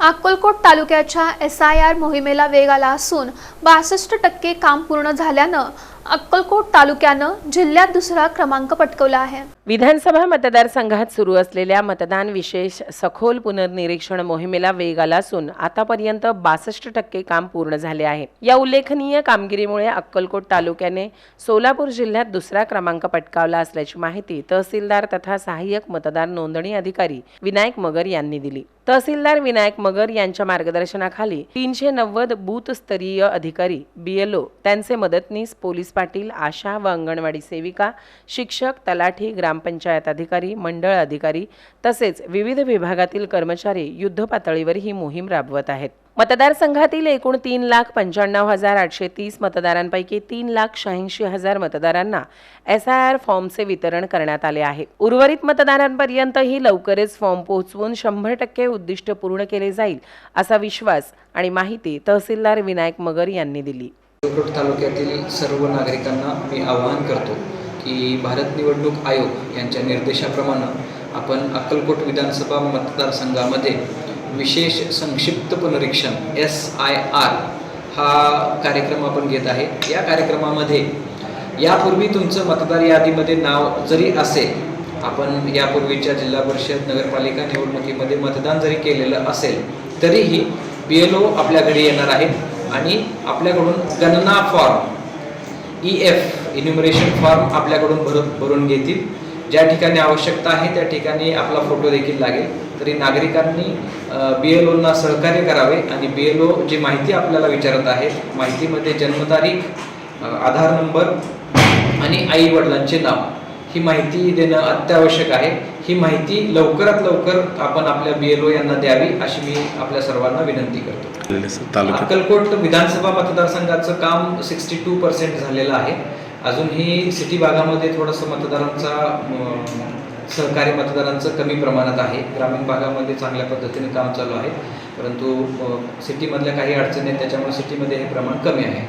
अक्कलकोट तालुक्याच्या SIR मोहिमेला वेग आला असून 62% काम पूर्ण झाल्यानं अक्कलकोट तालुक्यानं जिल्ह्यात दुसरा क्रमांक पटकावला आहे। विधानसभा मतदारसंघात सुरू असलेल्या मतदान विशेष सखोल पुनर्निरीक्षण मोहिमेला वेग आला असून आतापर्यंत 62% काम पूर्ण झाले आहे। या उल्लेखनीय कामगिरीमुळे अक्कलकोट तालुक्याने सोलापूर जिल्ह्यात दुसरा क्रमांक पटकावला असल्याची माहिती तहसीलदार तथा सहाय्यक मतदार नोंदणी अधिकारी विनायक मगर यांनी दिली। तहसीलदार विनायक मगर यांच्या मार्गदर्शनाखाली 390 बूथ स्तरीय अधिकारी BLO, त्यांचे मदतनीस, पोलीस पाटील, आशा व अंगणवाडी सेविका, शिक्षक, तलाठी, ग्रामपंचायत अधिकारी, मंडळ अधिकारी तसेच विविध विभागातील कर्मचारी युद्ध पातळीवर ही मोहीम राबवत आहेत। मतदारसंघातील एकूण 3,95,830 मतदारांपैकी 3,86,000 मतदारांना SIR फॉर्मचे वितरण करण्यात आले आहे। उर्वरित मतदारांपर्यंत ही लवकरच फॉर्म पोहोचवून 100% उद्दिष्ट पूर्ण केले जाईल असा विश्वास आणि माहिती तहसीलदार विनायक मगर यांनी दिली। अक्कलकोट तालुक्यातील सर्व नागरिकांना मी आवाहन करतो की भारत निवडणूक आयोग यांच्या निर्देशाप्रमाणे आपण अक्कलकोट विधानसभा मतदारसंघामध्ये विशेष संक्षिप्त पुनरीक्षण SIR हा कार्यक्रम आपण घेत आहे। या कार्यक्रमामध्ये यापूर्वी तुमचं मतदार यादीमध्ये नाव जरी असेल, आपण यापूर्वीच्या जिल्हा परिषद नगरपालिका निवडणुकीमध्ये मतदान जरी केलेलं असेल तरीही BLO आपल्या घरी येणार आहेत आणि आपल्याकडून गणना फॉर्म EF इन्युमरेशन फॉर्म आपल्याकडून भरून घेतील। ज्या ठिकाणी आवश्यकता आहे त्या ठिकाणी आपला फोटो देखील लागेल। तरी नागरिकांनी BLOंना सहकार्य करावे आणि BLO जी माहिती आपल्याला विचारत आहेत, माहितीमध्ये जन्मतारीख, आधार नंबर आणि आई वडिलांचे नाव ही माहिती देणं अत्यावश्यक आहे। ही माहिती लवकरात लवकर आपण आपल्या BLO यांना द्यावी अशी मी आपल्या सर्वांना विनंती करतो। अक्कलकोट विधानसभा मतदारसंघाचं काम 62% झालेलं आहे। अजूनही सिटी भागामध्ये थोडंसं सहकारी मतदारांचं कमी प्रमाणात आहे। ग्रामीण भागामध्ये चांगल्या पद्धतीने काम चालू आहे, परंतु सिटीमधल्या काही अडचणी आहेत त्याच्यामुळे सिटीमध्ये हे प्रमाण कमी आहे।